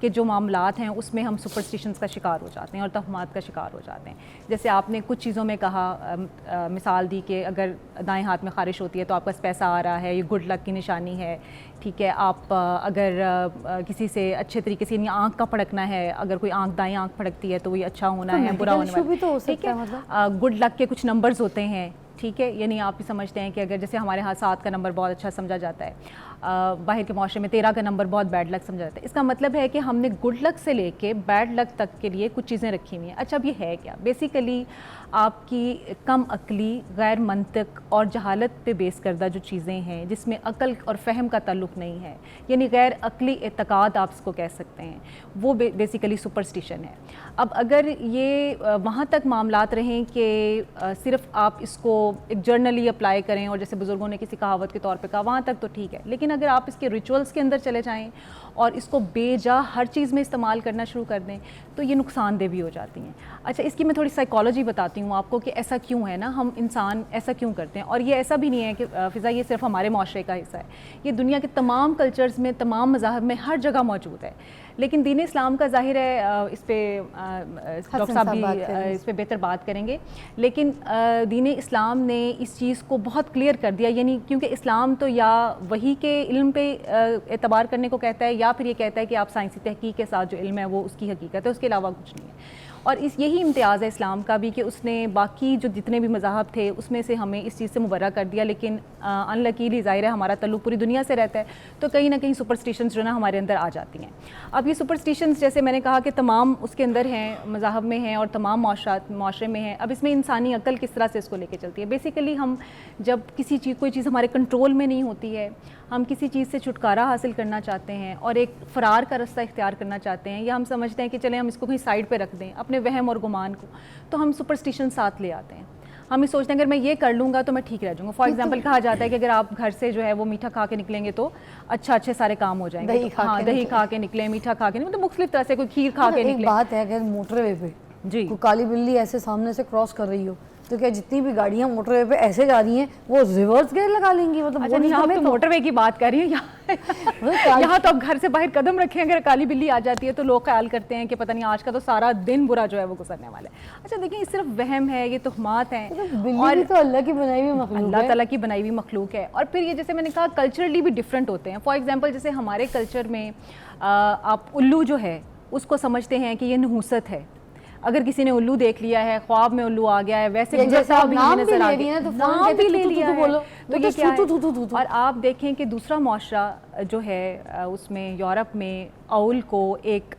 کے جو معاملات ہیں اس میں ہم سپرسٹیشنز کا شکار ہو جاتے ہیں اور توہمات کا شکار ہو جاتے ہیں. جیسے آپ نے کچھ چیزوں میں کہا, مثال دی کہ اگر دائیں ہاتھ میں خارش ہوتی ہے تو آپ کا پیسہ آ رہا ہے, یہ گڈ لک کی نشانی ہے, ٹھیک ہے. آپ اگر کسی سے اچھے طریقے سے, یعنی آنکھ کا پھڑکنا ہے, اگر کوئی دائیں آنکھ پھڑکتی ہے تو یہ اچھا ہونا ہے, برا ہونے والا ہے, ٹھیک ہے. گڈ لک کے کچھ نمبرز ہوتے ہیں, ٹھیک ہے. یعنی آپ بھی سمجھتے ہیں کہ اگر جیسے ہمارے ہاں 7 کا نمبر بہت اچھا سمجھا جاتا ہے, باہر کے معاشرے میں 13 کا نمبر بہت بیڈ لک سمجھا جاتا ہے. اس کا مطلب ہے کہ ہم نے گڈ لک سے لے کے بیڈ لک تک کے لیے کچھ چیزیں رکھی ہوئی ہیں. اچھا اب یہ ہے کیا؟ بیسیکلی آپ کی کم عقلی, غیر منطق اور جہالت پہ بیس کردہ جو چیزیں ہیں جس میں عقل اور فہم کا تعلق نہیں ہے, یعنی غیر عقلی اعتقاد آپ اس کو کہہ سکتے ہیں, وہ بیسیکلی سپرسٹیشن ہے. اب اگر یہ وہاں تک معاملات رہیں کہ صرف آپ اس کو ایک جرنلی اپلائی کریں اور جیسے بزرگوں نے کسی کہاوت کے طور پہ کہا, وہاں تک تو ٹھیک ہے. لیکن اگر آپ اس کے ریچولز کے اندر چلے جائیں اور اس کو بے جا ہر چیز میں استعمال کرنا شروع کر دیں تو یہ نقصان دہ بھی ہو جاتی ہیں. اچھا اس کی میں تھوڑی سائیکالوجی بتاتی ہوں آپ کو کہ ایسا کیوں ہے نا, ہم انسان ایسا کیوں کرتے ہیں. اور یہ ایسا بھی نہیں ہے کہ فضا یہ صرف ہمارے معاشرے کا حصہ ہے, یہ دنیا کے تمام کلچرز میں, تمام مذاہب میں ہر جگہ موجود ہے. لیکن دین اسلام کا ظاہر ہے اس پہ ڈاکٹر صاحب بھی اس پہ بہتر بات کریں گے, لیکن دین اسلام نے اس چیز کو بہت کلیئر کر دیا. یعنی کیونکہ اسلام تو یا وحی کے علم پہ اعتبار کرنے کو کہتا ہے یا پھر یہ کہتا ہے کہ آپ سائنسی تحقیق کے ساتھ جو علم ہے وہ اس کی حقیقت ہے, اس کے علاوہ کچھ نہیں ہے. اور یہی امتیاز ہے اسلام کا بھی کہ اس نے باقی جو جتنے بھی مذاہب تھے اس میں سے ہمیں اس چیز سے مبرہ کر دیا. لیکن ان لکیلی ظاہر ہے ہمارا تعلق پوری دنیا سے رہتا ہے تو کہیں نہ کہیں سپرسٹیشنز جو نا ہمارے اندر آ جاتی ہیں. اب یہ سپرسٹیشنز جیسے میں نے کہا کہ تمام اس کے اندر ہیں, مذاہب میں ہیں اور تمام معاشرے میں ہیں. اب اس میں انسانی عقل کس طرح سے اس کو لے کے چلتی ہے. بیسیکلی ہم جب کوئی چیز ہمارے کنٹرول میں نہیں ہوتی ہے, ہم کسی چیز سے چھٹکارا حاصل کرنا چاہتے ہیں اور ایک فرار کا رستہ اختیار کرنا چاہتے ہیں, یا ہم سمجھتے ہیں کہ چلیں ہم اس کو کہیں سائڈ پہ رکھ دیں اپنے وہم اور گمان کو, تو ہم سپرسٹیشن ساتھ لے آتے ہیں. ہم یہ سوچتے ہیں اگر میں یہ کر لوں گا تو میں ٹھیک رہ جاؤں گا. فار ایگزامپل کہا جاتا ہے کہ اگر آپ گھر سے جو ہے وہ میٹھا کھا کے نکلیں گے تو اچھے سارے کام ہو جائیں گے. ہاں دہی کھا کے نکلیں, میٹھا کھا کے نہیں, مطلب مختلف طرح سے, کوئی کھیر کھا کے نکلیں. ایک بات ہے اگر موٹر وے پہ جی کوئی کالی بلی ایسے سامنے سے کراس کر رہی ہو تو کیا جتنی بھی گاڑیاں موٹر وے پہ ایسے جا رہی ہیں وہ ریورس گیئر لگا لیں گی؟ مطلب یہاں تو موٹر وے کی بات کر رہی ہیں, یہاں تو اب گھر سے باہر قدم رکھیں اگر کالی بلی آ جاتی ہے تو لوگ خیال کرتے ہیں کہ پتہ نہیں آج کا تو سارا دن برا جو ہے وہ گزرنے والا ہے. اچھا دیکھیں یہ صرف وہم ہے, یہ تہمات ہیں, اور تو اللہ کی بنائی ہوئی مخلوق ہے, اللہ تعالیٰ کی بنائی ہوئی مخلوق ہے. اور پھر یہ جیسے میں نے کہا کلچرلی بھی ڈفرینٹ ہوتے ہیں. فار ایگزامپل جیسے ہمارے کلچر میں آپ الو جو ہے اس کو سمجھتے ہیں کہ یہ نحوست ہے. اگر کسی نے الو دیکھ لیا ہے, خواب میں الو آ گیا ہے, ویسے گزرتا بھی نظر آ گیا, نام بھی لے لیا ہے تو یہ کیا ہے. اور آپ دیکھیں کہ دوسرا معاشرہ جو ہے اس میں یورپ میں اول کو ایک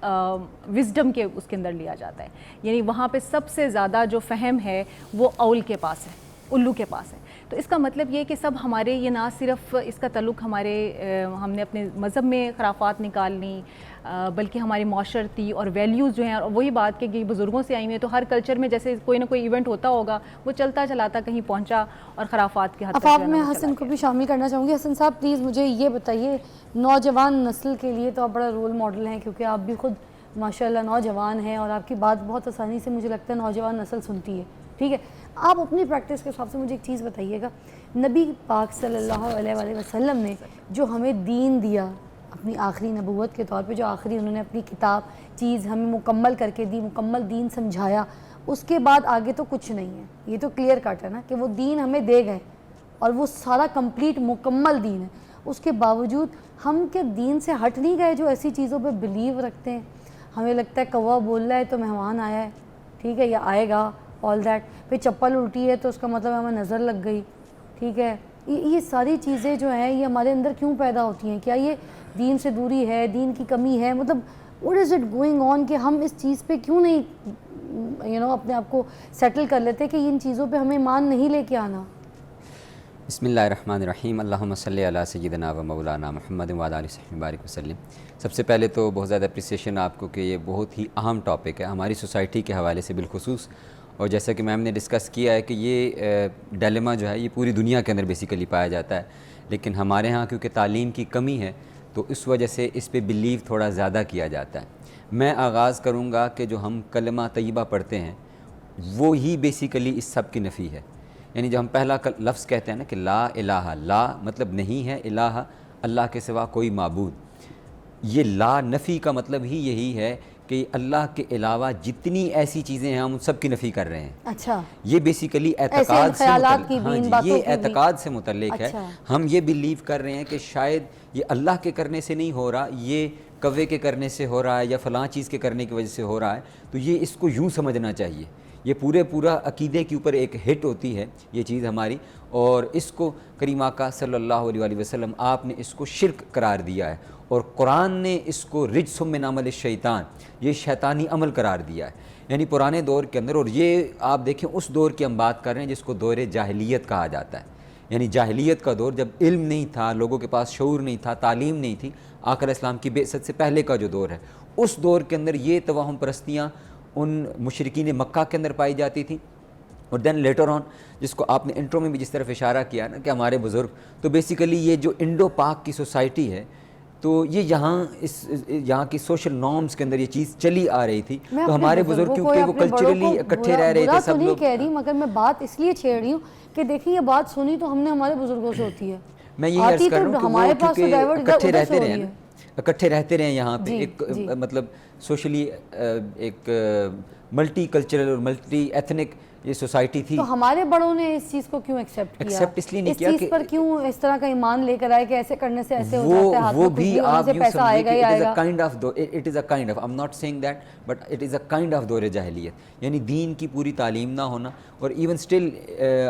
وزڈم کے اس کے اندر لیا جاتا ہے. یعنی وہاں پہ سب سے زیادہ جو فہم ہے وہ اول کے پاس ہے, الو کے پاس ہے. تو اس کا مطلب یہ کہ سب ہمارے, یہ نہ صرف اس کا تعلق ہم نے اپنے مذہب میں خرافات نکال لیں, بلکہ ہماری معاشرتی اور ویلیوز جو ہیں, اور وہی بات کہ بزرگوں سے آئی ہوئی ہیں تو ہر کلچر میں جیسے کوئی نہ کوئی ایونٹ ہوتا ہوگا وہ چلتا چلاتا کہیں پہنچا اور خرافات کے حد تک. اب میں حسن کو بھی شامل کرنا چاہوں گی. حسن صاحب پلیز مجھے یہ بتائیے, نوجوان نسل کے لیے تو آپ بڑا رول ماڈل ہیں کیونکہ آپ بھی خود ماشاءاللہ نوجوان ہیں اور آپ کی بات بہت آسانی سے مجھے لگتا ہے نوجوان نسل سنتی ہے, ٹھیک ہے. آپ اپنی پریکٹس کے حساب سے مجھے ایک چیز بتائیے گا, نبی پاک صلی اللہ علیہ وآلہ وسلم نے جو ہمیں دین دیا اپنی آخری نبوت کے طور پہ, جو آخری انہوں نے اپنی کتاب چیز ہمیں مکمل کر کے دی, مکمل دین سمجھایا, اس کے بعد آگے تو کچھ نہیں ہے. یہ تو کلیئر کٹ ہے نا کہ وہ دین ہمیں دے گئے اور وہ سارا کمپلیٹ مکمل دین ہے. اس کے باوجود ہم کے دین سے ہٹ نہیں گئے جو ایسی چیزوں پہ بلیو رکھتے ہیں. ہمیں لگتا ہے کوا بول رہا ہے تو مہمان آیا ہے, ٹھیک ہے, یا آئے گا, آل دیٹ. پھر چپل الٹی ہے تو اس کا مطلب ہمیں نظر لگ گئی, ٹھیک ہے. یہ ساری چیزیں جو ہیں یہ ہمارے اندر کیوں پیدا ہوتی ہیں؟ کیا یہ دین سے دوری ہے, دین کی کمی ہے؟ مطلب what is it going on کہ ہم اس چیز پہ کیوں نہیں اپنے آپ کو سیٹل کر لیتے کہ ان چیزوں پہ ہمیں ایمان نہیں لے کے آنا؟ بسم اللہ الرحمن الرحیم. اللہم صلی علی سیدنا و مولانا محمد وعلی آلہ وصحبہ بارک وسلم. سب سے پہلے تو بہت زیادہ اپریسیشن آپ کو کہ یہ بہت ہی اہم ٹاپک ہے ہماری سوسائٹی کے حوالے سے بالخصوص, اور جیسا کہ میم نے ڈسکس کیا ہے کہ یہ ڈیلیما جو ہے یہ پوری دنیا کے اندر بیسیکلی پایا جاتا ہے, لیکن ہمارے ہاں کیونکہ تعلیم کی کمی ہے تو اس وجہ سے اس پہ بلیو تھوڑا زیادہ کیا جاتا ہے. میں آغاز کروں گا کہ جو ہم کلمہ طیبہ پڑھتے ہیں وہ ہی بیسیکلی اس سب کی نفی ہے. یعنی جو ہم پہلا لفظ کہتے ہیں نا کہ لا الہ, لا مطلب نہیں ہے, الہ اللہ کے سوا کوئی معبود, یہ لا نفی کا مطلب ہی یہی ہے کہ اللہ کے علاوہ جتنی ایسی چیزیں ہیں ہم ان سب کی نفی کر رہے ہیں. اچھا یہ بیسیکلی اعتقاد سے خیالات کی متعلق, بھی، ان ہاں باتوں جی, یہ کی بھی. اعتقاد سے متعلق ہے. اچھا. ہم یہ بلیو کر رہے ہیں کہ شاید یہ اللہ کے کرنے سے نہیں ہو رہا, یہ کوے کے کرنے سے ہو رہا ہے یا فلاں چیز کے کرنے کی وجہ سے ہو رہا ہے, تو یہ اس کو یوں سمجھنا چاہیے. یہ پورا عقیدے کے اوپر ایک ہٹ ہوتی ہے یہ چیز ہماری, اور اس کو کریم آقا صلی اللہ علیہ وآلہ وسلم آپ نے اس کو شرک قرار دیا ہے, اور قرآن نے اس کو رجس من عمل الشیطان, یہ شیطانی عمل قرار دیا ہے. یعنی پرانے دور کے اندر, اور یہ آپ دیکھیں اس دور کی ہم بات کر رہے ہیں جس کو دور جاہلیت کہا جاتا ہے. یعنی جاہلیت کا دور, جب علم نہیں تھا, لوگوں کے پاس شعور نہیں تھا, تعلیم نہیں تھی, آقا علیہ السلام کی بعثت سے پہلے کا جو دور ہے, اس دور کے اندر یہ توہم پرستیاں ان مشرکین مکہ کے اندر پائی جاتی تھیں. اور دین لیٹر آن, جس کو آپ نے انٹرو میں بھی جس طرف اشارہ کیا نا کہ ہمارے بزرگ, تو بیسیکلی یہ جو انڈو پاک کی سوسائٹی ہے, تو یہ یہاں کی سوشل نارمز کے اندر یہ چیز چلی آ رہی تھی. تو ہمارے بزرگ کیونکہ وہ کلچرلی اکٹھے رہ رہے تھے سب نہیں لوگ. کہہ رہی, مگر میں بات اس لیے چھیڑ رہی ہوں کہ دیکھیں یہ بات سنی تو ہم نے ہمارے بزرگوں سے ہوتی ہے, میں یہی عرض کر رہا ہوں کہ ہمارے وہ پاس تو کیونکہ ڈائیورٹ اکٹھے ادھر سے رہتے ہو رہے رہی ہیں, ہے. اکٹھے رہتے رہے یہاں پہ, جی، ایک جی. مطلب سوشلی ایک ملٹی کلچرل اور ملٹی ایتھنک یہ سوسائٹی تھی. تو ہمارے بڑوں نے اس چیز کو کیوں ایکسیپٹ کیا, ایکسیپٹ اس لیے نہیں اس کیا چیز کہ پر کیوں اس طرح کا ایمان لے کر آئے کہ ایسے کرنے سے ایسے ہو جاتا ہے, ہاتھ وہ میں کچھ بھی بھی ہونے آپ سے یوں پیسہ سمجھیں آئے کہ گا ہی اٹ از آئے اے گا. Kind of, it is a kind of, I am not seeing that, but it is a kind of دور جاہلیت. یعنی دین کی پوری تعلیم نہ ہونا, اور ایون سٹل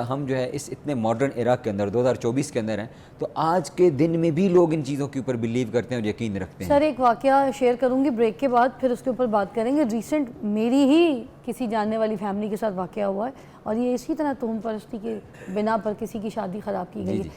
ہم جو ہے اس اتنے ماڈرن ایرا کے اندر 2024 کے اندر ہیں, تو آج کے دن میں بھی لوگ ان چیزوں کے اوپر بلیو کرتے ہیں اور یقین رکھتے ہیں. سر ایک واقعہ شیئر کروں گی بریک کے بعد, پھر اس کے اوپر بات کریں گے. ریسنٹ میری ہی کسی جاننے والی فیملی کے ساتھ واقعہ ہوا ہے, اور یہ اسی طرح توہم پرستی کے بنا پر کسی کی شادی خراب کی گئی ہے.